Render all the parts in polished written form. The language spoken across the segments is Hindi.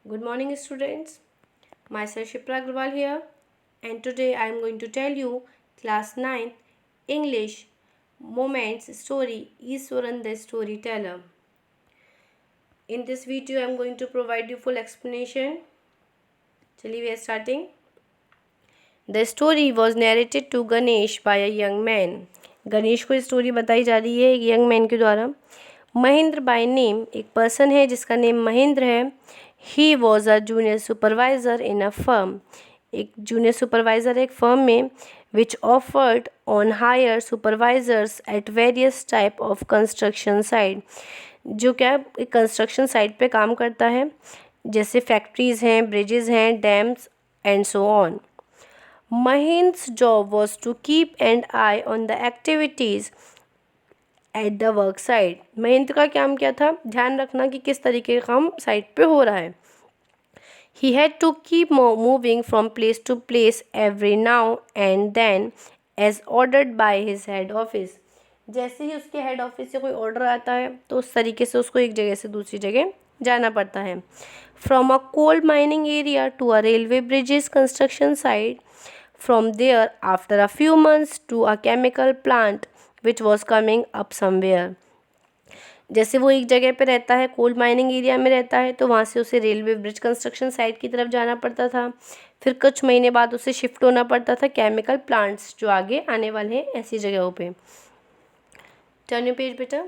Good morning, students. Myself Shipra Agrawal here, and today I am going to tell you Class 9 English Moments Story Iswaran the Storyteller. In this video, I am going to provide you full explanation. Chaliye, we are starting. The story was narrated to Ganesh by a young man. Ganesh को स्टोरी बताई जा रही है एक यंग मैन के द्वारा. महेंद्र बाय नेम एक पर्सन है जिसका नेम महेंद्र है. He was a junior supervisor in a firm. एक जूनियर सुपरवाइज़र एक फर्म में which offered on hire supervisors at various type of construction site. जो क्या एक कंस्ट्रक्शन साइट पे काम करता है, जैसे फैक्ट्रीज़ हैं, ब्रिजेज़ हैं, dams and so on. Mahin's job was to keep an eye on the activities at the work site. Mahendra का काम क्या था? ध्यान रखना कि किस तरीके का काम साइट पे हो रहा है. He had to keep moving from place to place every now and then as ordered by his head office. जैसे ही उसके हेड ऑफिस से कोई ऑर्डर आता है तो उस तरीके से उसको एक जगह से दूसरी जगह जाना पड़ता है. From a coal mining area to a railway bridges construction site. From there, after a few months, to a chemical plant which was coming up somewhere. जैसे वो एक जगह पे रहता है, कोल माइनिंग एरिया में रहता है, तो वहाँ से उसे रेलवे ब्रिज कंस्ट्रक्शन साइट की तरफ जाना पड़ता था. फिर कुछ महीने बाद उसे शिफ्ट होना पड़ता था केमिकल प्लांट्स जो आगे आने वाले हैं ऐसी जगहों पे. टर्न योर पेज बेटा.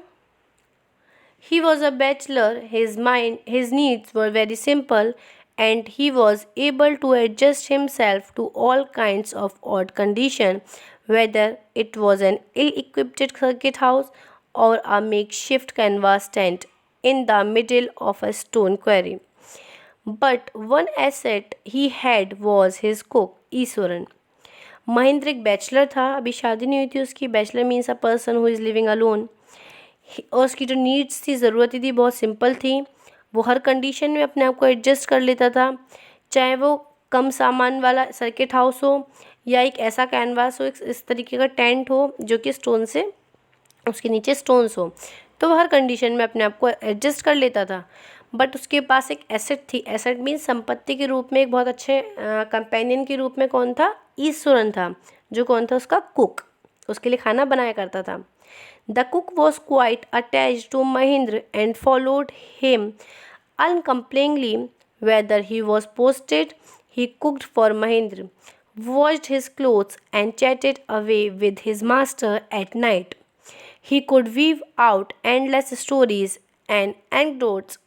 He was a bachelor. His needs were very simple, and he was able to adjust himself to all kinds of odd conditions, whether it was an ill-equipped circuit house or a makeshift canvas tent in the middle of a stone quarry. But one asset he had was his cook, Iswaran. Mahendra एक बैचलर था, अभी शादी नहीं हुई थी उसकी. Bachelor means a person who is living alone. और उसकी जो नीड्स थी, ज़रूरतें थी, बहुत सिंपल थी. वो हर कंडीशन में अपने आप को एडजस्ट कर लेता था, चाहे वो कम सामान वाला सर्किट हाउस हो या एक ऐसा कैनवास हो, एक इस तरीके का टेंट हो जो कि स्टोन से उसके नीचे स्टोन्स हो. तो वो हर कंडीशन में अपने आप को एडजस्ट कर लेता था. बट उसके पास एक एसेट थी. एसेट मीन्स संपत्ति के रूप में एक बहुत अच्छे कंपेनियन के रूप में कौन था? ईश्वरन था. जो कौन था? उसका कुक. उसके लिए खाना बनाया करता था. The cook was quite attached to Mahendra and followed him uncomplainingly whether he was posted. He cooked for Mahendra, washed his clothes, and chatted away with his master at night. He could weave out endless stories and anecdotes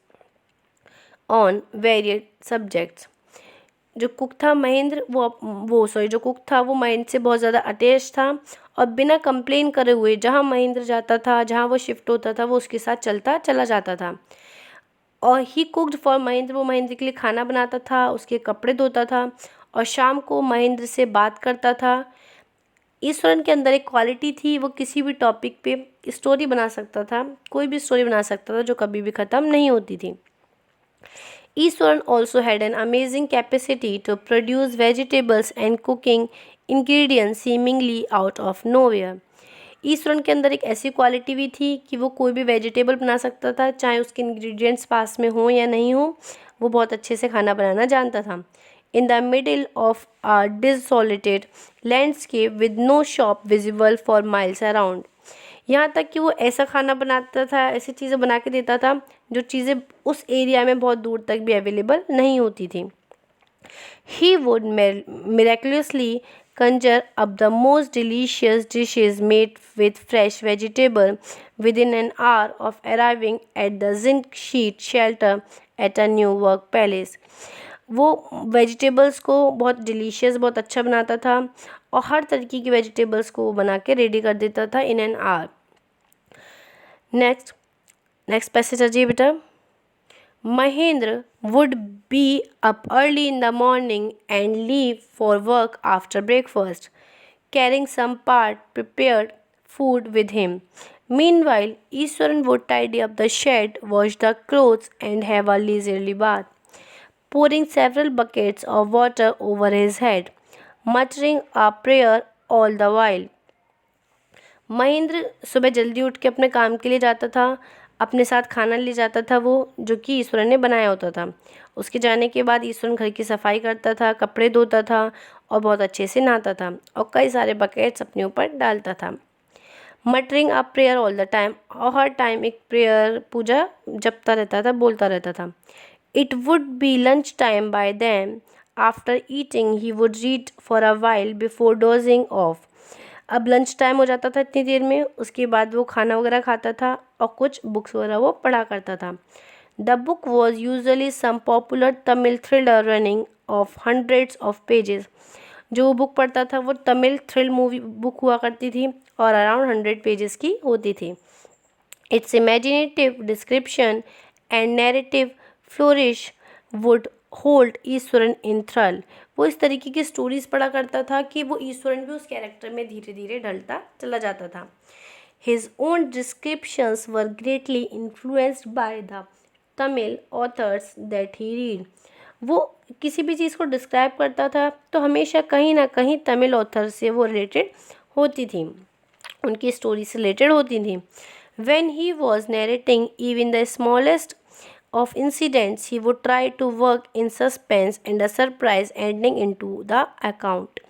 on varied subjects. जो कुक था महेंद्र, जो कुक था वो महेंद्र से बहुत ज़्यादा अटैच था और बिना कंप्लेन करे हुए जहाँ महेंद्र जाता था, जहाँ वो शिफ्ट होता था, वो उसके साथ चलता चला जाता था. और ही कुक्ड फॉर महेंद्र, वो महेंद्र के लिए खाना बनाता था, उसके कपड़े धोता था और शाम को महेंद्र से बात करता था. ईश्वरन के अंदर एक क्वालिटी थी, वो किसी भी टॉपिक पे स्टोरी बना सकता था, कोई भी स्टोरी बना सकता था जो कभी भी ख़त्म नहीं होती थी. Iswaran also had an amazing capacity to produce vegetables and cooking ingredients seemingly out of nowhere. Eswaran के अंदर एक ऐसी क्वालिटी भी थी कि वो कोई भी वेजिटेबल बना सकता था, चाहे उसके इंग्रेडिएंट्स पास में हों या नहीं हो, वो बहुत अच्छे से खाना बनाना जानता था. In the middle of a desolated landscape with no shop visible for miles around. यहाँ तक कि वो ऐसा खाना बनाता था, ऐसी चीज़ें बना के देता था जो चीज़ें उस एरिया में बहुत दूर तक भी अवेलेबल नहीं होती थी. He would miraculously conjure up the most delicious dishes made with fresh vegetable within an hour of arriving at the zinc sheet shelter at a New Work Palace. वो वेजिटेबल्स को बहुत डिलीशियस, बहुत अच्छा बनाता था और हर तरीके की वेजिटेबल्स को वो बना के रेडी कर देता था in an hour. Next passage आ जाइए बेटा. Mahendra would be up early in the morning and leave for work after breakfast, carrying some part prepared food with him. Meanwhile, Iswaran would tidy up the shed, wash the clothes, and have a leisurely bath, pouring several buckets of water over his head, muttering a prayer all the while. Mahendra सुबह जल्दी उठ के अपने काम के लिए जाता था, अपने साथ खाना ले जाता था वो, जो कि ईश्वरन ने बनाया होता था। उसके जाने के बाद ईश्वरन घर की सफाई करता था, कपड़े धोता था और बहुत अच्छे से नहाता था और कई सारे बकेट्स अपने ऊपर डालता था। Muttering a prayer all the time, और हर टाइम एक प्रेयर पूजा जपता रहता था, बोलता रहता था। It would be lunch time by then, after eating he would read for a while before dozing off. अब लंच टाइम हो जाता था इतनी देर में, उसके बाद वो खाना वगैरह खाता था और कुछ बुक्स वगैरह वो पढ़ा करता था। The book was usually some popular Tamil thriller running of hundreds of pages. जो बुक पढ़ता था वो तमिल थ्रिल मूवी बुक हुआ करती थी और अराउंड 100 पेजेस की होती थी। It's imaginative description and narrative flourish would hold Iswaran in thrall. वो इस तरीके की स्टोरीज पढ़ा करता था कि वो ईश्वरन भी उस कैरेक्टर में धीरे धीरे ढलता चला जाता था। His own descriptions were greatly influenced by the Tamil authors that he read. वो किसी भी चीज़ को डिस्क्राइब करता था तो हमेशा कहीं ना कहीं तमिल ऑथर से वो रिलेटेड होती थी, उनकी स्टोरी से रिलेटेड होती थी। When he was narrating even the smallest of incidents, he would try to work in suspense and a surprise ending into the account.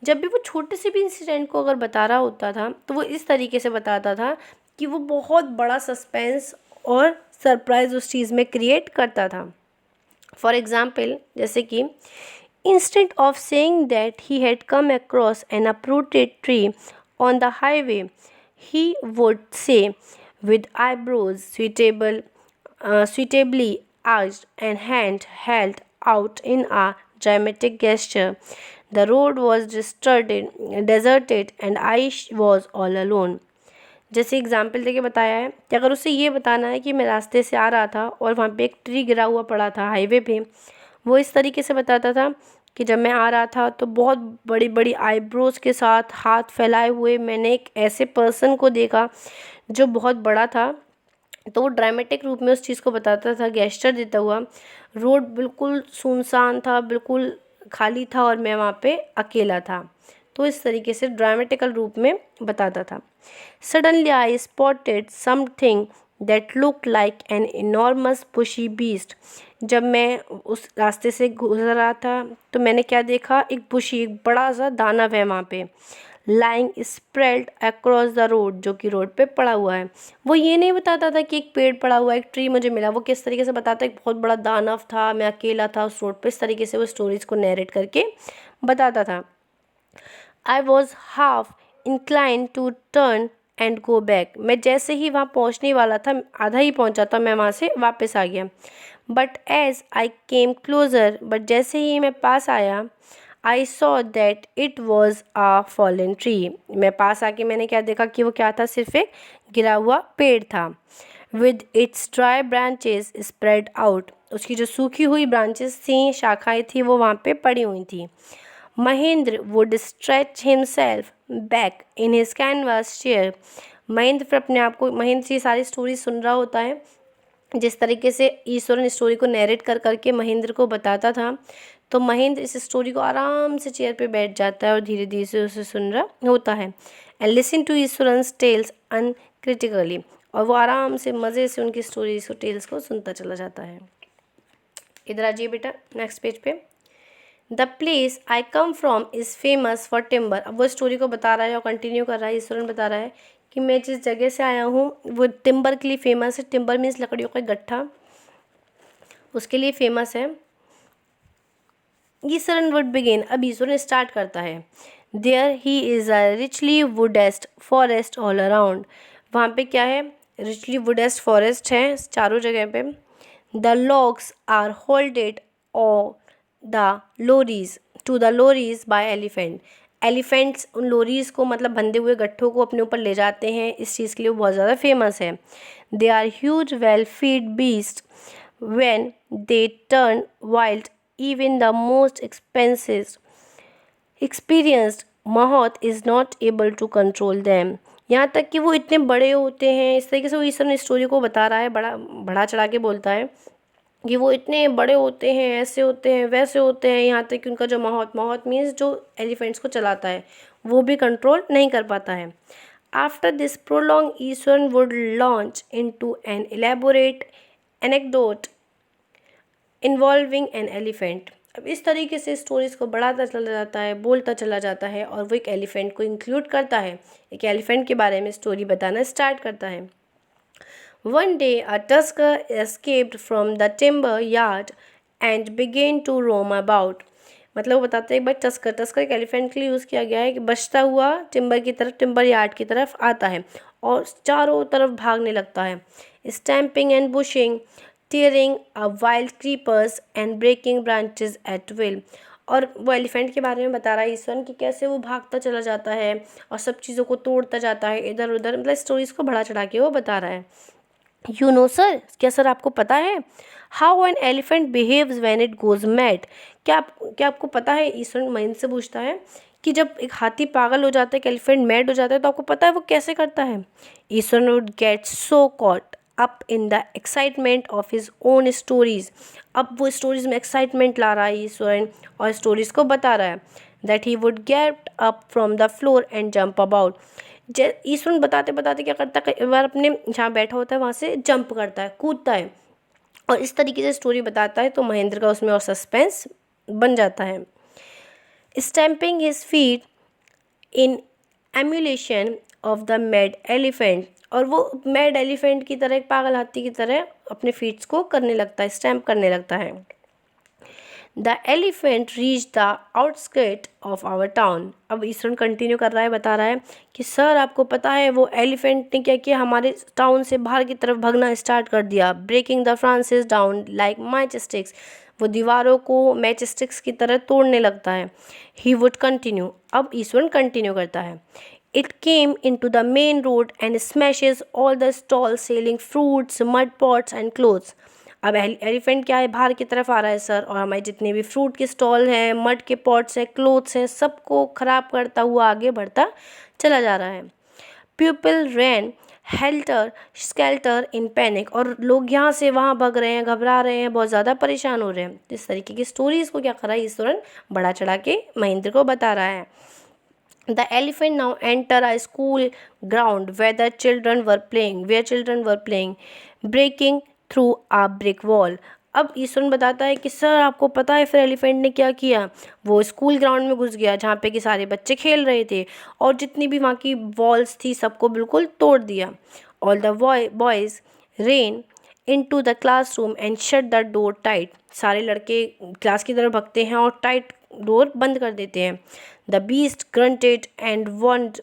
जब भी वो छोटे से भी इंसिडेंट को अगर बता रहा होता था तो वो इस तरीके से बताता था कि वो बहुत बड़ा सस्पेंस और सरप्राइज उस चीज़ में क्रिएट करता था। फॉर एग्ज़ाम्पल, जैसे कि instant of saying that he had come across N uprooted tree on the highway, he would say, with eyebrows suitably arched and hand held out in a dramatic gesture. The road was deserted and I was all alone. जैसे एग्जाम्पल देके बताया है कि अगर उसे ये बताना है कि मैं रास्ते से आ रहा था और वहाँ पे एक ट्री गिरा हुआ पड़ा था हाईवे पे, वो इस तरीके से बताता था कि जब मैं आ रहा था तो बहुत बड़ी बड़ी आईब्रोज के साथ हाथ फैलाए हुए मैंने एक ऐसे पर्सन को देखा जो बहुत बड़ा था। तो वो ड्रामेटिक रूप में उस चीज़ को बताता था, गेस्चर देता हुआ। रोड बिल्कुल सुनसान था, बिल्कुल खाली था और मैं वहाँ पे अकेला था। तो इस तरीके से ड्रामेटिकल रूप में बताता था। Suddenly I spotted something that look like an enormous pushy beast. जब मैं उस रास्ते से गुजर रहा था तो मैंने क्या देखा, एक बुशी, एक बड़ा सा दानव है वहाँ पे, lying spread across the road, जो कि रोड पे पड़ा हुआ है। वो ये नहीं बताता था कि एक पेड़ पड़ा हुआ है, एक ट्री मुझे मिला, वो किस तरीके से बताता है, एक बहुत बड़ा दानव था, मैं अकेला था उस रोड पे। इस तरीके से वो स्टोरीज को नैरेट करके बताता था। I was half incline to turn and go back. मैं जैसे ही वहाँ पहुँचने वाला था, आधा ही पहुँचा था, मैं वहाँ से वापस आ गया। But as I came closer, but जैसे ही मैं पास आया, I saw that it was a fallen tree. मैं पास आके मैंने क्या देखा कि वो क्या था, सिर्फ एक गिरा हुआ पेड़ था। With its dry branches spread out, उसकी जो सूखी हुई ब्रांचेस थी, शाखाएँ थी, वो वहाँ पे पड़ी हुई थी। Mahendra would stretch himself back in his canvas chair. Mahendra अपने आप को, महेंद्र से सारी स्टोरी सुन रहा होता है, जिस तरीके से ईश्वरन स्टोरी को नैरेट कर करके महेंद्र को बताता था, तो महेंद्र इस स्टोरी को आराम से चेयर पे बैठ जाता है और धीरे धीरे से उसे सुन रहा होता है। And listen to Iswaran's tales uncritically, और वो आराम से मज़े से उनकी स्टोरीज को, टेल्स को सुनता चला जाता है। इधर आ जाइए बेटा नेक्स्ट पेज पे। The place I come from is famous for timber. अब वो स्टोरी को बता रहा है और कंटिन्यू कर रहा है, ईश्वरन बता रहा है कि मैं जिस जगह से आया हूँ वो टिम्बर के लिए फेमस है। टिम्बर मीन्स लकड़ियों का गट्ठा, उसके लिए फेमस है। ईश्वरन वुड बिगिन, अब ईश्वरन स्टार्ट करता है। There he is a richly वुडेस्ट फॉरेस्ट ऑल अराउंड। वहाँ पे क्या है, रिचली वुडेस्ट फॉरेस्ट है चारों जगह पे। द लॉग्स आर होल्डेड और the lorries to the lorries by elephant. Elephants उन लोरीज को, मतलब बंधे हुए गट्ठों को अपने ऊपर ले जाते हैं, इस चीज़ के लिए वो बहुत ज़्यादा फेमस है। They are huge well fed beast when they turn wild, even the most experienced mahout is not able to control them. यहाँ तक कि वो इतने बड़े होते हैं, इस तरीके से वो ईश्वर ने स्टोरी को बता रहा है, बड़ा बढ़ा चढ़ा के बोलता है कि वो इतने बड़े होते हैं, ऐसे होते हैं, वैसे होते हैं, यहाँ तक कि उनका जो महौत मीन्स जो एलिफेंट्स को चलाता है, वो भी कंट्रोल नहीं कर पाता है। After this prolonged, Eastern would launch into an elaborate anecdote involving an elephant. अब इस तरीके से स्टोरीज को बढ़ाता चला जाता है, बोलता चला जाता है और वो एक एलिफेंट को इंक्लूड करता है, एक एलिफेंट के बारे में स्टोरी बताना स्टार्ट करता है। One day a tusker escaped from the timber yard and began to roam about. मतलब वो बताते हैं एक बार टस्कर एक एलिफेंट के लिए यूज़ किया गया है कि बचता हुआ टिम्बर यार्ड की तरफ आता है और चारों तरफ भागने लगता है। Stamping and bushing, tearing wild creepers and breaking branches at will। और वो एलिफेंट के बारे में बता रहा है ईश्वर कि कैसे वो भागता चला जाता है और सब चीज़ों को तोड़ता जाता है इधर उधर, मतलब स्टोरीज को बढ़ा चढ़ा के वो बता रहा है। यू नो सर, क्या सर आपको पता है how an elephant behaves when it goes mad. क्या आपको पता है, ईश्वर महेंद्र से पूछता है कि जब एक हाथी पागल हो जाता है, एक एलिफेंट मैड हो जाता है, तो आपको पता है वो कैसे करता है। Ishwar would get so caught up in the excitement of his own stories. अब वो स्टोरीज में एक्साइटमेंट ला रहा है ईश्वर और स्टोरीज को बता रहा है। That he would get up from the floor and jump about. Ishwar बताते बताते क्या करता है, कई बार अपने जहाँ बैठा होता है वहाँ से जंप करता है, कूदता है और इस तरीके से स्टोरी बताता है, तो महेंद्र का उसमें और सस्पेंस बन जाता है। Stamping his feet in emulation of the mad elephant. और वो मैड एलिफेंट की तरह, एक पागल हाथी की तरह अपने फीट्स को करने लगता है, स्टैम्प करने लगता है। The elephant reach the outskirt of our town. अब ईश्वर कंटिन्यू कर रहा है, बता रहा है कि सर आपको पता है वो एलिफेंट ने क्या किया, हमारे टाउन से बाहर की तरफ भागना स्टार्ट कर दिया। Breaking the fences down like match sticks. वो दीवारों को मैच स्टिक्स की तरह तोड़ने लगता है। He would continue. अब ईश्वर कंटिन्यू करता है। It came into the main road and smashes all the stalls selling fruits, mud pots and clothes। अब एलिफेंट क्या है, बाहर की तरफ आ रहा है सर, और हमारे जितने भी फ्रूट के स्टॉल हैं, मड के पॉट्स हैं, क्लोथ्स हैं, सबको ख़राब करता हुआ आगे बढ़ता चला जा रहा है। People ran helter skelter in panic. और लोग यहाँ से वहाँ भाग रहे हैं, घबरा रहे हैं, बहुत ज़्यादा परेशान हो रहे हैं। इस तरीके की स्टोरीज़ को क्या कर रहा है ईश्वरन, बढ़ा चढ़ा के महेंद्र को बता रहा है। The elephant now enter a school ground where children were playing, breaking through a brick wall। अब ईश्वर बताता है कि सर आपको पता है फिर एलिफेंट ने क्या किया, वो स्कूल ग्राउंड में घुस गया जहाँ पे कि सारे बच्चे खेल रहे थे और जितनी भी वहाँ की वॉल्स थी सबको बिल्कुल तोड़ दिया। All the boys rain into the classroom and shut the door tight. सारे लड़के क्लास की तरफ भगते हैं और टाइट डोर बंद कर देते हैं। The beast grunted and wondered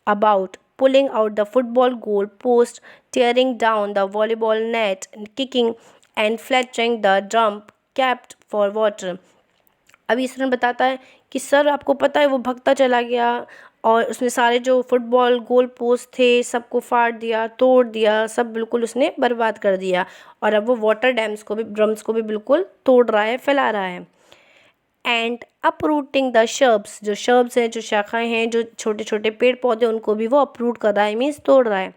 about, pulling out the football goal post, tearing down the volleyball net, kicking and flattering the drum capped for water। अब ईश्वर बताता है कि सर आपको पता है वो भगता चला गया और उसने सारे जो फुटबॉल गोल पोस्ट थे सबको फाड़ दिया, तोड़ दिया, सब बिल्कुल उसने बर्बाद कर दिया और अब वो वाटर डैम्स को भी, ड्रम्स को भी बिल्कुल तोड़ रहा है, फैला रहा है। एंड अपरूटिंग द शर्ब्स, जो शर्ब्स हैं, जो शाखाएं हैं, जो छोटे छोटे पेड़ पौधे, उनको भी वो अपरूट कर रहा है, मीन्स तोड़ रहा है।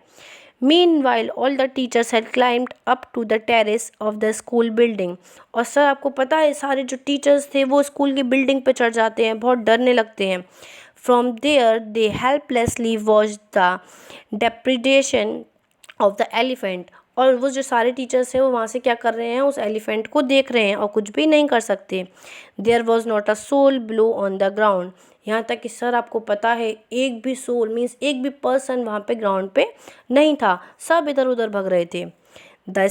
Meanwhile all the teachers had climbed up to the terrace of the school building. और सर आपको पता है सारे जो टीचर्स थे वो स्कूल की बिल्डिंग पे चढ़ जाते हैं, बहुत डरने लगते हैं। From there they helplessly watch the depredation of the elephant. और वो जो सारे टीचर्स हैं वो वहाँ से क्या कर रहे हैं, उस एलिफेंट को देख रहे हैं और कुछ भी नहीं कर सकते। There was not a soul below on the ground. यहाँ तक कि सर आपको पता है एक भी सोल, मीन्स एक भी पर्सन वहाँ पे ग्राउंड पे नहीं था, सब इधर उधर भग रहे थे। The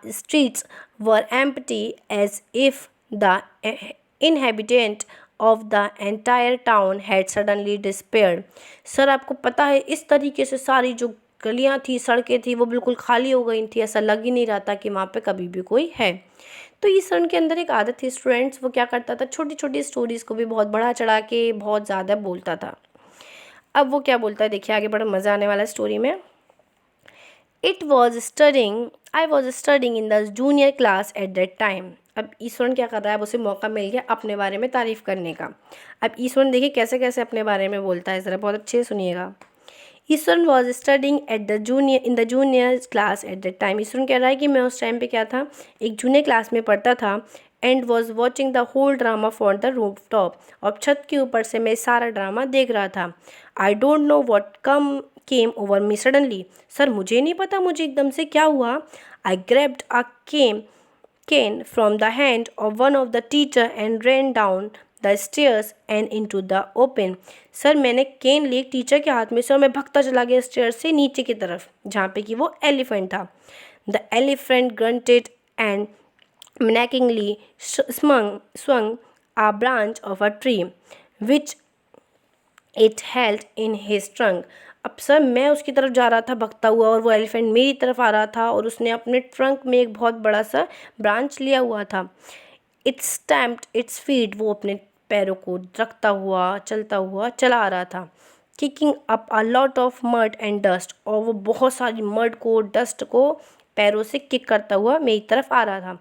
streets were empty as if the inhabitant of the entire town had suddenly disappeared। Sir आपको पता है इस तरीके से सारी जो गलियां थी, सड़कें थी, वो बिल्कुल खाली हो गई थी, ऐसा लग ही नहीं रहा था कि वहाँ पे कभी भी कोई है। तो ईश्वर के अंदर एक आदत थी स्टूडेंट्स, वो क्या करता था, छोटी छोटी स्टोरीज़ को भी बहुत बढ़ा चढ़ा के बहुत ज़्यादा बोलता था। अब वो क्या बोलता है देखिए आगे, बड़ा मज़ा आने वाला स्टोरी में। I was studying in the junior class at that time। अब ईश्वर क्या कर रहा है, अब उसे मौका मिल गया अपने बारे में तारीफ़ करने का। अब ईश्वर देखिए कैसे कैसे अपने बारे में बोलता है, ज़रा बहुत अच्छे से सुनिएगा। Ishwar was studying in the junior class at that time. Ishwar कह रहा है कि मैं उस टाइम पे क्या था, एक जूनियर क्लास में पढ़ता था। And was watching the whole drama for the roof top. और छत के ऊपर से मैं सारा ड्रामा देख रहा था। I don't know what came over me suddenly. Sir मुझे नहीं पता मुझे एकदम से क्या हुआ। I grabbed a cane from the hand of one of the teacher and ran down the stairs and into the open। Sir मैंने केन ली एक टीचर के हाथ में से और मैं भागता चला गया स्टेयर से नीचे की तरफ जहाँ पे कि वो एलिफेंट था। The elephant grunted and menacingly swung a branch of a tree which it held in his trunk। अब सर मैं उसकी तरफ जा रहा था भगता हुआ और वो एलिफेंट मेरी तरफ आ रहा था और उसने अपने ट्रंक में एक बहुत बड़ा सा ब्रांच लिया हुआ था। इट स्टैम्प्ड इट्स फीट, वो अपने पैरों को रखता हुआ चलता हुआ चला आ रहा था। Kicking up a lot of mud and dust, और वो बहुत सारी मड को डस्ट को पैरों से किक करता हुआ मेरी तरफ आ रहा था।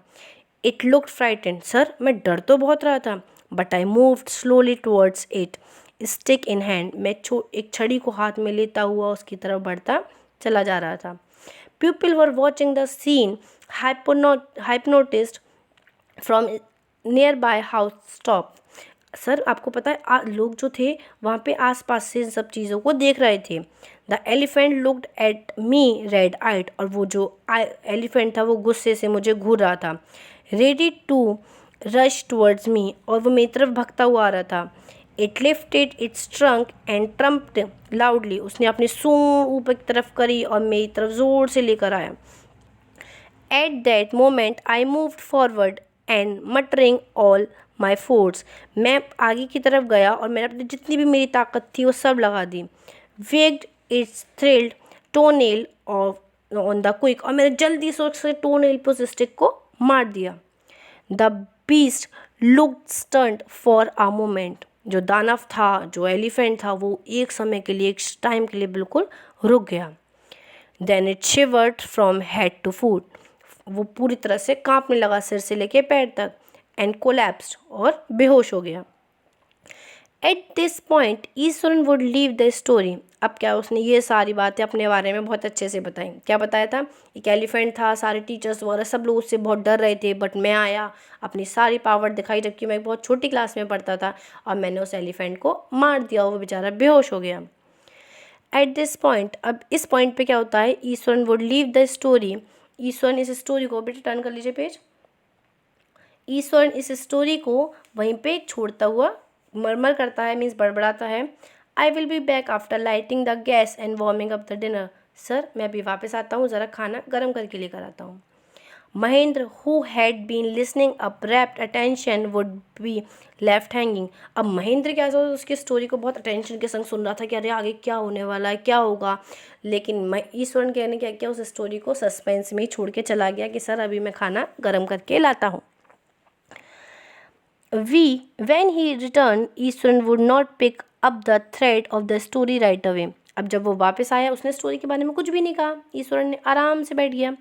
इट लुक्ड फ्राइटेंड, सर मैं डर तो बहुत रहा था, but I moved slowly towards it stick in hand, मैं एक छड़ी को हाथ में लेता हुआ उसकी तरफ बढ़ता चला जा रहा था। People were watching the scene hypnotised from nearby house top. Sir आपको पता है लोग जो थे वहाँ पे आसपास से इन सब चीज़ों को देख रहे थे। The elephant looked at me red eyed, और वो जो एलिफेंट था वो गुस्से से मुझे घूर रहा था। Ready to rush towards me, और वो मेरी तरफ भगता हुआ आ रहा था। It lifted its trunk and trumpeted loudly, उसने अपनी सूंड ऊपर की तरफ करी और मेरी तरफ ज़ोर से लेकर आया। At that moment I moved forward and muttering all my force, मैं आगे की तरफ गया और मैंने अपनी जितनी भी मेरी ताकत थी वो सब लगा दी। Wagged its thrilled tunnel off on the quick, और मैंने जल्दी से उससे टोनेल पर उस स्टिक को मार दिया। The beast looked stunned for a moment, जो दानव था जो एलिफेंट था वो एक समय के लिए एक टाइम के लिए बिल्कुल रुक गया। Then it shivered from head to foot, वो पूरी तरह से कांपने लगा सिर से लेके पैर तक। एंड कोलैप्स्ड, और बेहोश हो गया। At this point Eswaran would leave the story, अब क्या उसने ये सारी बातें अपने बारे में बहुत अच्छे से बताई। क्या बताया था? एक एलिफेंट था, सारे टीचर्स वगैरह सब लोग उससे बहुत डर रहे थे, बट मैं आया, अपनी सारी पावर दिखाई, जबकि मैं एक बहुत छोटी क्लास में पढ़ता था, और मैंने उस एलिफेंट को मार दिया और वो बेचारा बेहोश हो गया। एट दिस पॉइंट, अब इस पॉइंट पे क्या होता है, Eswaran would leave the story, Eswaran इस स्टोरी को, बेटा टर्न कर लीजिए पेज, ईश्वरन इस स्टोरी को वहीं पे छोड़ता हुआ मरमर करता है, मीन्स बड़बड़ाता है। I will be back after lighting the gas and warming up the dinner, sir मैं अभी वापस आता हूँ, ज़रा खाना गर्म करके लेकर आता हूँ। Mahendra who had been listening up rapt attention would be left hanging, अब महेंद्र क्या था, उसकी स्टोरी को बहुत अटेंशन के संग सुन रहा था कि अरे आगे क्या होने वाला है, क्या होगा, लेकिन ईश्वरन कहने क्या किया, उस स्टोरी को सस्पेंस में ही छोड़ के चला गया कि सर अभी मैं खाना गर्म करके लाता हूँ। When he returned, Eswaran would not pick up the thread of the story right away। अब जब वो वापस आया उसने स्टोरी के बारे में कुछ भी नहीं कहा, ईश्वरन ने आराम से बैठ गया।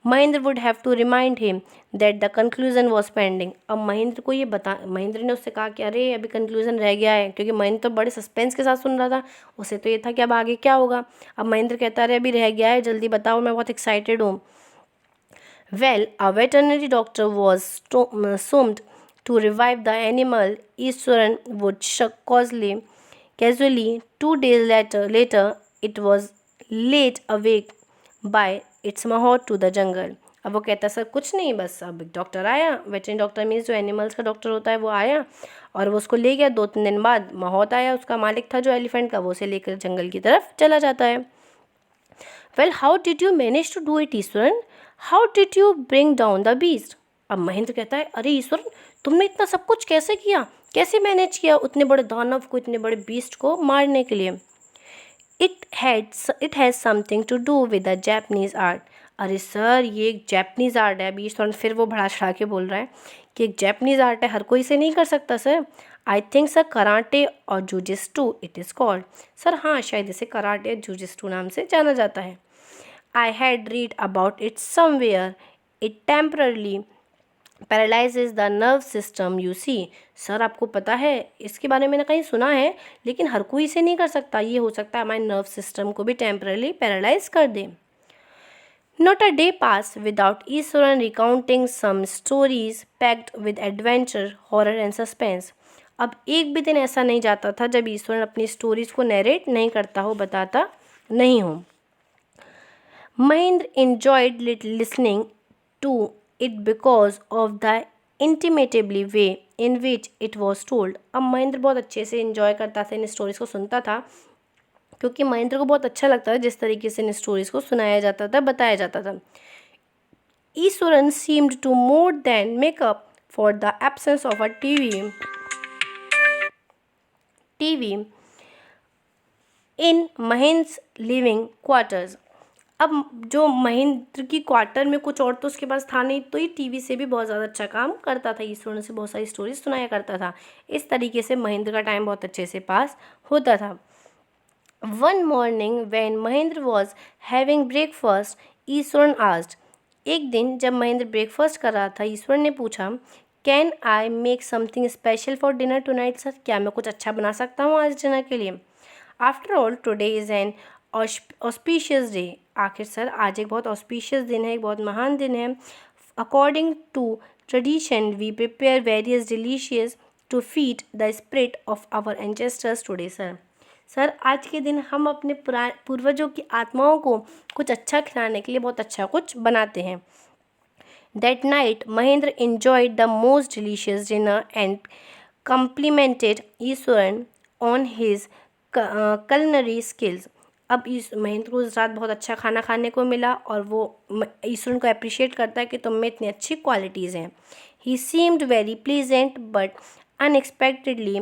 Mahendra would have to remind him that the conclusion was pending। अब महेंद्र ने उससे कहा कि अरे अभी कंक्लूजन रह गया है, क्योंकि महेंद्र तो बड़े सस्पेंस के साथ सुन रहा था, उसे तो ये था कि अब आगे क्या होगा। अब महेंद्र कहता है अरे अभी रह गया है, जल्दी बताओ, मैं बहुत एक्साइटेड हूँ। Well, a veterinary doctor was summoned to revive the animal, Eastwaran would casually 2 days later it was laid awake by its mahout to the jungle। अब वो कहता सर कुछ नहीं, बस अब डॉक्टर आया, वेटरनरी डॉक्टर मीन्स जो एनिमल्स का डॉक्टर होता है वो आया और वो उसको ले गया। 2-3 दिन बाद माहौत आया, उसका मालिक था जो एलिफेंट का, वो उसे लेकर जंगल की तरफ चला जाता है। Well how did you manage to do it Iswaran, how did you bring down the beast. अब महेंद्र कहता है अरे ईश्वरन तुमने इतना सब कुछ कैसे किया, कैसे मैनेज किया उतने बड़े दानव को, इतने बड़े बीस्ट को मारने के लिए। It has something to do with the Japanese art. अरे सर ये एक जैपनीज़ आर्ट है। अभी ईश्वरन फिर वो बढ़ा चढ़ा के बोल रहा है कि एक जैपनीज़ आर्ट है, हर कोई इसे नहीं कर सकता sir. I think sir karate और जूजिस्टू इट इज़ कॉल्ड। सर हाँ शायद इसे कराटे या जूजिस्टू नाम से जाना जाता है। I had read about it somewhere. It temporarily paralyzes the nerve system you see। Sir आपको पता है इसके बारे में मैंने कहीं सुना है, लेकिन हर कोई इसे नहीं कर सकता। ये हो सकता है हमारे नर्व सिस्टम को भी टेम्परली पैरालाइज कर दे। Not a day passed without Iswaran recounting some stories packed with adventure, horror and suspense. अब एक भी दिन ऐसा नहीं जाता था जब ईश्वरन अपनी स्टोरीज को नरेट नहीं करता हो, बताता नहीं हो. Mahendra enjoyed listening to it because of the intimately way in which it was told. अब महेंद्र बहुत अच्छे से enjoy करता था, इन स्टोरीज को सुनता था, क्योंकि महेंद्र को बहुत अच्छा लगता था जिस तरीके से इन स्टोरीज को सुनाया जाता था, बताया जाता था. Iswaran seemed to more than make up for the absence of a TV in Mahendra's living quarters. अब जो महेंद्र की क्वार्टर में कुछ और तो उसके पास था नहीं, तो ये टीवी से भी बहुत ज़्यादा अच्छा काम करता था. ईश्वरन से बहुत सारी स्टोरीज सुनाया करता था. इस तरीके से महेंद्र का टाइम बहुत अच्छे से पास होता था. One morning when Mahendra was having breakfast, Eswaran asked. एक दिन जब महेंद्र ब्रेकफास्ट कर रहा था, ईश्वरन ने पूछा, can I make something special for dinner tonight sir? क्या मैं कुछ अच्छा बना सकता हूँ आज डिनर के लिए? After all today is an auspicious day. आखिर सर आज एक बहुत ऑस्पिशियस दिन है, एक बहुत महान दिन है. According to tradition we prepare various delicious to feed the spirit of our ancestors today sir. Sir आज के दिन हम अपने पूर्वजों की आत्माओं को कुछ अच्छा खिलाने के लिए बहुत अच्छा कुछ बनाते हैं. That night Mahendra enjoyed the most delicious dinner and complimented Eswaran on his culinary skills. अब इस महेंद्र को उस रात बहुत अच्छा खाना खाने को मिला और वो ईश्वरन को अप्रिशिएट करता है कि तुम में इतनी अच्छी क्वालिटीज़ हैं. He seemed very pleasant but unexpectedly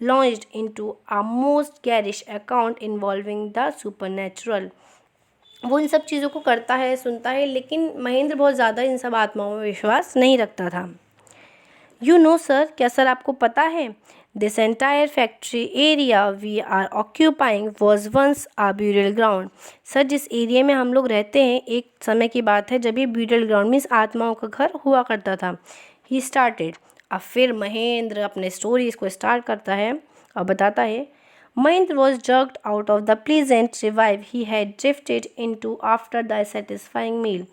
launched into a most garish account involving the supernatural. वो इन सब चीज़ों को करता है, सुनता है, लेकिन महेंद्र बहुत ज़्यादा इन सब आत्माओं में विश्वास नहीं रखता था. यू नो सर, क्या सर आपको पता है, this entire factory area we are occupying was once a burial ground. Sir जिस एरिया में हम लोग रहते हैं, एक समय की बात है जब ये ब्यूरियल ग्राउंड मीन्स आत्माओं का घर हुआ करता था. He started. अब फिर महेंद्र अपने स्टोरीज को स्टार्ट करता है और बताता है. Mahendra was jerked out of the pleasant reverie he had drifted into after the satisfying meal.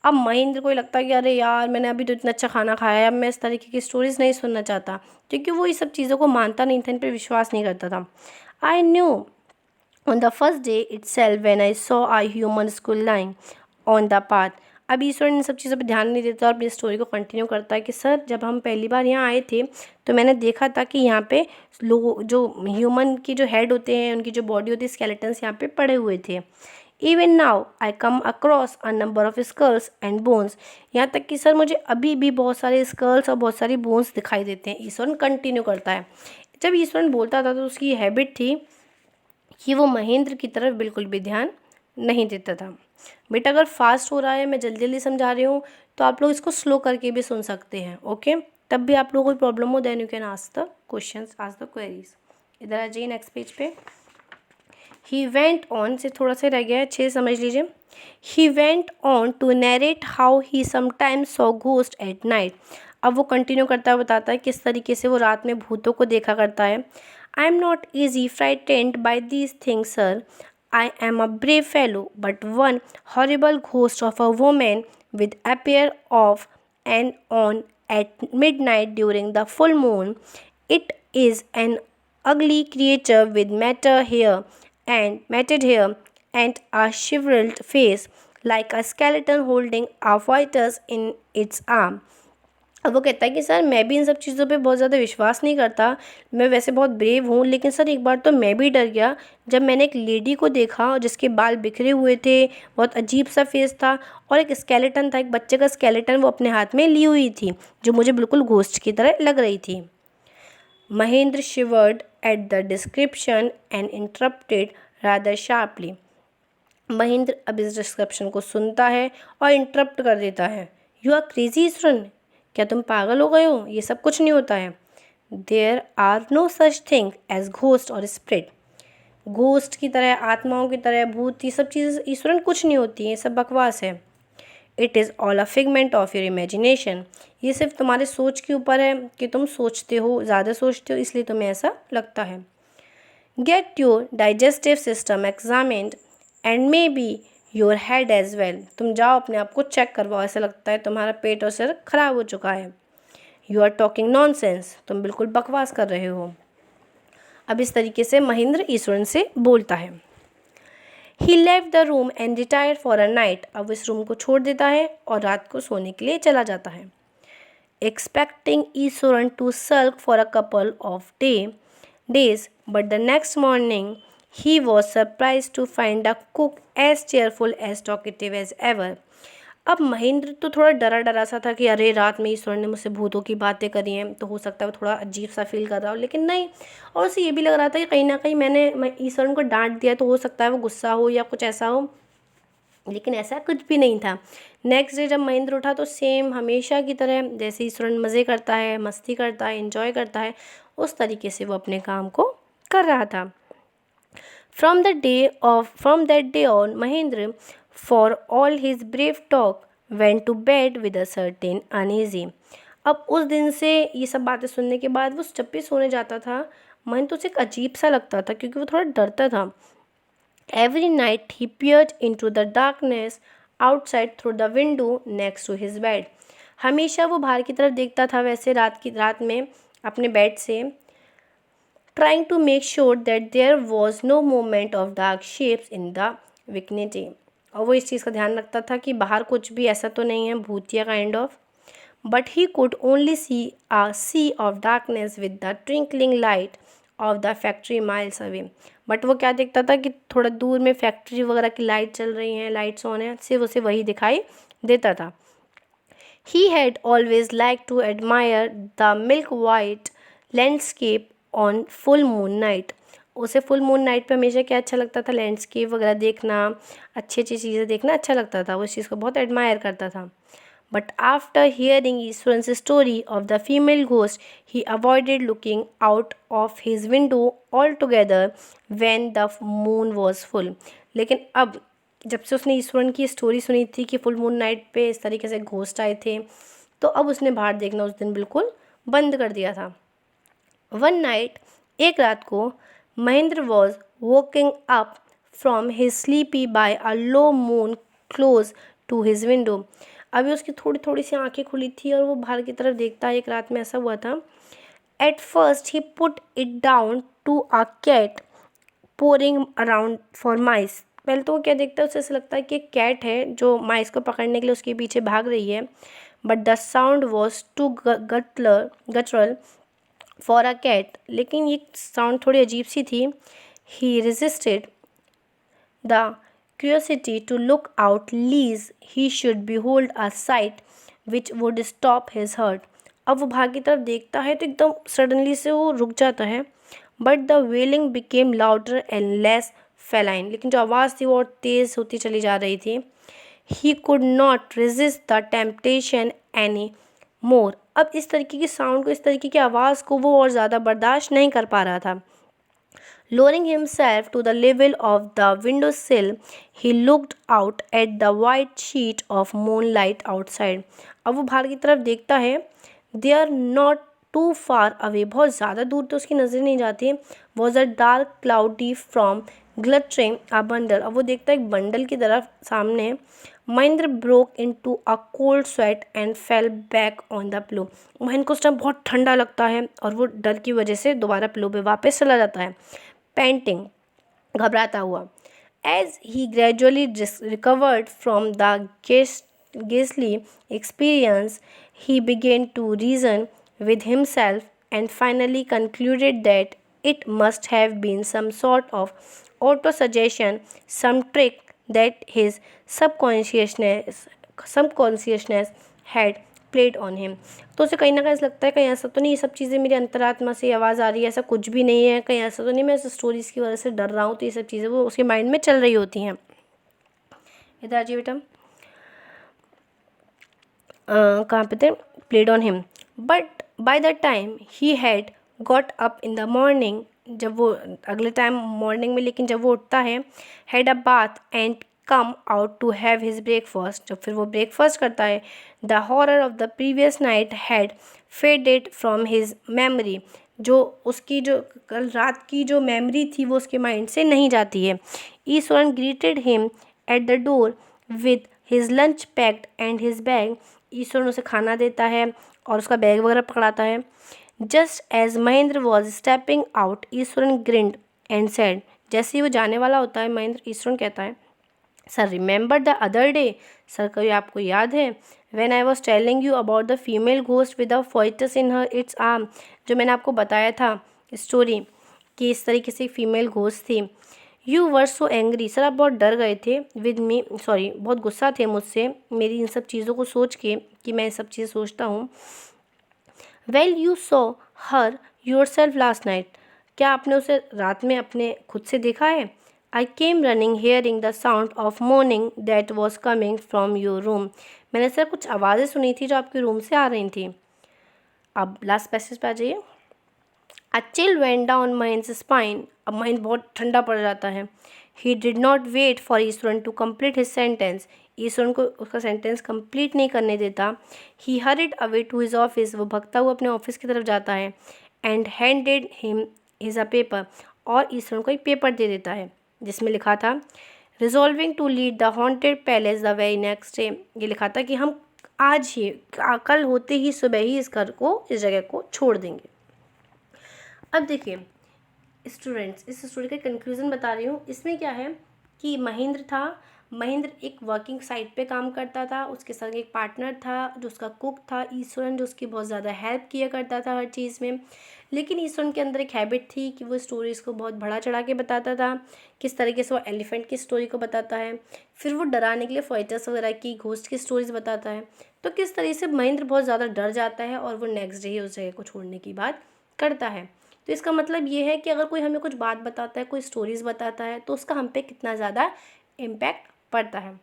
अब महेंद्र को लगता है कि अरे यार मैंने अभी तो इतना अच्छा खाना खाया है, अब मैं इस तरीके की स्टोरीज नहीं सुनना चाहता, क्योंकि वो इस सब चीज़ों को मानता नहीं था, इन पर विश्वास नहीं करता था. I knew on the first day itself when I saw a human school lying on the path. अब ईश्वर इन सब चीज़ों पर ध्यान नहीं देता और अपनी स्टोरी को कंटिन्यू करता है कि सर जब हम पहली बार यहाँ आए थे तो मैंने देखा था कि यहाँ पे लोग जो ह्यूमन की जो हेड होते हैं, उनकी जो बॉडी होती है, स्केलेटन्स यहाँ पे पड़े हुए थे. Even now I come across a number of skulls and bones. यहाँ तक कि सर मुझे अभी भी बहुत सारे स्कल्स और बहुत सारी बोन्स दिखाई देते हैं. ईश्वरन कंटिन्यू करता है. जब ईश्वरन बोलता था तो उसकी हैबिट थी कि वो महेंद्र की तरफ बिल्कुल भी ध्यान नहीं देता था. बेटा अगर फास्ट हो रहा है, मैं जल्दी जल्दी समझा रही हूँ, तो आप लोग इसको स्लो करके भी सुन सकते हैं. ओके, तब भी आप लोगों को कोई प्रॉब्लम हो then you can ask the questions, ask the queries. इधर आ जाइए नेक्स्ट पेज पे. ही वेंट ऑन से थोड़ा सा रह गया है, 6 समझ लीजिए. He went on to narrate how he sometimes saw ghost at night. अब वो कंटिन्यू करता है, बताता है किस तरीके से वो रात में भूतों को देखा करता है. I am not easy frightened by these things sir. I am a brave fellow, but one horrible ghost of a woman with appear off and on at midnight during the full moon. It is an ugly creature with matted hair and a shriveled face, like a skeleton holding a fetus in its arm. अब वो कहता है कि सर मैं भी इन सब चीज़ों पे बहुत ज़्यादा विश्वास नहीं करता, मैं वैसे बहुत ब्रेव हूँ, लेकिन सर एक बार तो मैं भी डर गया जब मैंने एक लेडी को देखा जिसके बाल बिखरे हुए थे, बहुत अजीब सा फेस था और एक स्केलेटन था, एक बच्चे का स्केलेटन वो अपने हाथ में ली हुई थी, जो मुझे बिल्कुल घोस्ट की तरह लग रही थी. Mahendra शिवर्ड at the description and interrupted rather sharply. Mahendra अब इस डिस्क्रिप्शन को सुनता है और इंटरप्ट कर देता है. यू आर क्रेजी ईश्वरन, क्या तुम पागल हो गए हो, ये सब कुछ नहीं होता है. There are no such thing as ghost और स्पिरिट. घोस्ट की तरह, आत्माओं की तरह, भूत, ये सब चीज़ें ईश्वरन कुछ नहीं होती हैं, ये सब बकवास है. It is all a figment of your imagination. ये सिर्फ तुम्हारे सोच के ऊपर है कि तुम सोचते हो, ज़्यादा सोचते हो, इसलिए तुम्हें ऐसा लगता है. Get your digestive system examined and maybe your head as well, तुम जाओ अपने आप को चेक करवाओ, ऐसा लगता है तुम्हारा पेट और सिर खराब हो चुका है। यू आर टॉकिंग नॉनसेंस, तुम बिल्कुल बकवास कर रहे हो। अब इस तरीके से महेंद्र ईश्वरन से बोलता है। He left the room and retire for a night, अब इस रूम को छोड़ देता है और रात को सोने के लिए चला जाता है। Expecting Iswaran to sulk for a couple of days, but the next morning he was surprised to find the cook as cheerful as talkative as ever. अब महेंद्र तो थोड़ा डरा डरा सा था कि अरे रात में ईश्वर ने मुझसे भूतों की बातें करी हैं, तो हो सकता है वो थोड़ा अजीब सा फील कर रहा हो, लेकिन नहीं। और उसे ये भी लग रहा था कि कहीं ना कहीं मैं ईश्वर को डांट दिया, तो हो सकता है वो गुस्सा हो या कुछ ऐसा हो, लेकिन ऐसा कुछ भी नहीं था। नेक्स्ट डे जब महेंद्र उठा तो सेम हमेशा की तरह जैसे ईश्वरन मज़े करता है, मस्ती करता है, एंजॉय करता है, उस तरीके से वो अपने काम को कर रहा था। From that day on Mahendra for all his brave talk went to bed with a certain uneasy. अब उस दिन से ये सब बातें सुनने के बाद वो जब भी सोने जाता था, महेंद्र तो उसे एक अजीब सा लगता था, क्योंकि वो थोड़ा डरता था। Every night he peered into the darkness outside through the window next to his bed. हमेशा वो बाहर की तरफ देखता था वैसे रात में अपने बेड से, trying to make sure that there was no movement of dark shapes in the vicinity. और वो इस चीज़ का ध्यान रखता था कि बाहर कुछ भी ऐसा तो नहीं है भूतिया kind of. But he could only see a sea of darkness with the twinkling light of the factory miles away. But वो क्या देखता था कि थोड़ा दूर में फैक्ट्री वगैरह की लाइट चल रही हैं, लाइट्स ऑन हैं, सिर्फ उसे वही दिखाई देता था। He had always liked to admire the milk white landscape on full moon night. उसे फुल मून नाइट पे हमेशा क्या अच्छा लगता था, लैंडस्केप वगैरह देखना, अच्छी अच्छी चीज़ें देखना अच्छा लगता था, वो इस चीज़ को बहुत एडमायर करता था। But after hearing Ishwaran's story of the female ghost, he avoided looking out of his window altogether when the moon was full. लेकिन अब जब से उसने ईश्वरन की स्टोरी सुनी थी कि फुल मून नाइट पे इस तरीके से घोस्ट आए थे, तो अब उसने बाहर देखना उस दिन बिल्कुल बंद कर दिया था। वन नाइट, एक रात को, Mahendra was waking up from his sleepy by a low moan close to his window. अभी उसकी थोड़ी थोड़ी सी आंखें खुली थी और वो बाहर की तरफ देखता है। एक रात में ऐसा हुआ था। At first he put it down to a cat prowling around for mice. पहले तो वो क्या देखता है, उसे ऐसा लगता है कि एक कैट है जो माइस को पकड़ने के लिए उसके पीछे भाग रही है। But the sound was too guttural for a cat, लेकिन ये साउंड थोड़ी अजीब सी थी। He resisted the curiosity to look out lest he should behold a sight which would stop his heart. अब वो बाहर की तरफ देखता है तो एकदम सडनली से वो रुक जाता है। But the wailing became louder and less feline, लेकिन जो आवाज़ थी वो और तेज़ होती चली जा रही थी। He could not resist the temptation any more. अब इस तरीके की साउंड को, इस तरीके की आवाज़ को वो और ज़्यादा बर्दाश्त नहीं कर पा रहा था। Lowering himself to the level of the window sill, he looked out at the white sheet of moonlight outside. अब वो बाहर की तरफ देखता है। They are not too far away, बहुत ज़्यादा दूर तो उसकी नज़र नहीं जाती। Was a dark cloudy from glittering a bundle. अब वो देखता है एक बंडल की तरफ सामने। Mahendra broke into a cold sweat and fell back on the pillow. Mahendra को उस टाइम बहुत ठंडा लगता है और वो डर की वजह से दोबारा पिलो पे वापस चला जाता है, पैंटिंग, घबराता हुआ। As he gradually recovered from the ghastly experience, he began to reason with himself and finally concluded that it must have been some sort of auto-suggestion, some trick that his subconsciousness had played on him. तो उसे कहीं ना कहीं ऐसा लगता है कहीं ऐसा तो नहीं, ये सब चीज़ें मेरी अंतरात्मा से आवाज़ आ रही है, ऐसा कुछ भी नहीं है, कहीं ऐसा तो नहीं मैं इस स्टोरीज़ की वजह से डर रहा हूँ, तो ये सब चीज़ें वो उसके माइंड में चल रही होती हैं। इधर आ जाइए बेटा, कहाँ पे थे, played on him. But by the time he had got up in the morning, जब वो अगले टाइम मॉर्निंग में, लेकिन जब वो उठता है, had a bath and come out to have his breakfast, जब फिर वो ब्रेकफास्ट करता है, the horror of the previous night had faded from his memory, जो उसकी जो कल रात की जो मेमोरी थी वो उसके माइंड से नहीं जाती है। Eswaran greeted him at the door with his lunch packed and his bag. Eswaran उसे खाना देता है और उसका बैग वगैरह पकड़ाता है। Just as Mahendra was stepping out, Iswaran grinned and said. जैसे ही वो जाने वाला होता है महेंद्र, ईश्वरन कहता है, sir remember the other day, sir कभी आपको याद है, when I was telling you about the female ghost with a foetus in her its arm, जो मैंने आपको बताया था स्टोरी कि इस तरीके से फीमेल घोस्ट थी। You were so angry, sir आप बहुत डर गए थे, विद मी सॉरी बहुत गुस्सा थे मुझसे मेरी इन सब चीज़ों को सोच के कि मैं सब चीज़ें सोचता हूँ। Well you so her your self last night, क्या आपने उसे रात में अपने खुद से देखा है। I came running hearing the sound of moaning that was coming from your room, मैंने सर कुछ आवाज़ें सुनी थी जो आपके रूम से आ रही थी। अब लास्ट पैसेज पे आ जाइए। A chill went down Mahin's spine, अब महिंद्र बहुत ठंडा पड़ जाता है। He did not wait for Eswaran to complete his sentence, Eswaran को उसका सेंटेंस कंप्लीट नहीं करने देता। He hurried away to his office, वो भगता हुआ अपने ऑफिस की तरफ जाता है। And handed him his a paper, और ईश्वरन को एक पेपर दे देता है जिसमें लिखा था resolving to lead the haunted palace the very next day, ये लिखा था कि हम आज ही कल होते ही सुबह ही इस घर को इस जगह को छोड़ देंगे। अब देखिए स्टूडेंट्स, इस स्टोरी का कंक्लूजन बता रही हूँ। इसमें क्या है कि महेंद्र था, महेंद्र एक वर्किंग साइट पे काम करता था, उसके साथ एक पार्टनर था जो उसका कुक था, ईश्वरन जो उसकी बहुत ज़्यादा हेल्प किया करता था हर चीज़ में। लेकिन ईश्वरन के अंदर एक हैबिट थी कि वो स्टोरीज़ को बहुत बढ़ा चढ़ा के बताता था। किस तरीके से वो एलिफेंट की स्टोरी को बताता है, फिर वो डराने के लिए फॉइटस वगैरह की घोस्ट की स्टोरीज बताता है। तो किस तरीके से महेंद्र बहुत ज़्यादा डर जाता है और वो नेक्स्ट डे ही उस जगह को छोड़ने की बात करता है। तो इसका मतलब ये है कि अगर कोई हमें कुछ बात बताता है, कोई स्टोरीज़ बताता है, तो उसका हम पे कितना ज़्यादा इम्पैक्ट पड़ता है।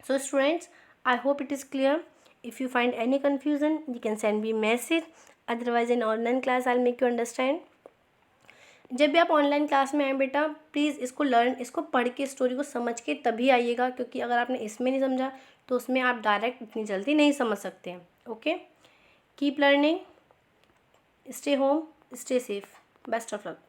So students, I hope it is clear. If you find any confusion you can send me message, otherwise in online class I will make you understand. जब भी आप ऑनलाइन क्लास में आए बेटा, प्लीज़ इसको पढ़ के स्टोरी को समझ के तभी आइएगा, क्योंकि अगर आपने इसमें नहीं समझा तो उसमें आप डायरेक्ट इतनी जल्दी नहीं समझ सकते हैं। Okay, keep learning, stay home, stay safe, best of luck।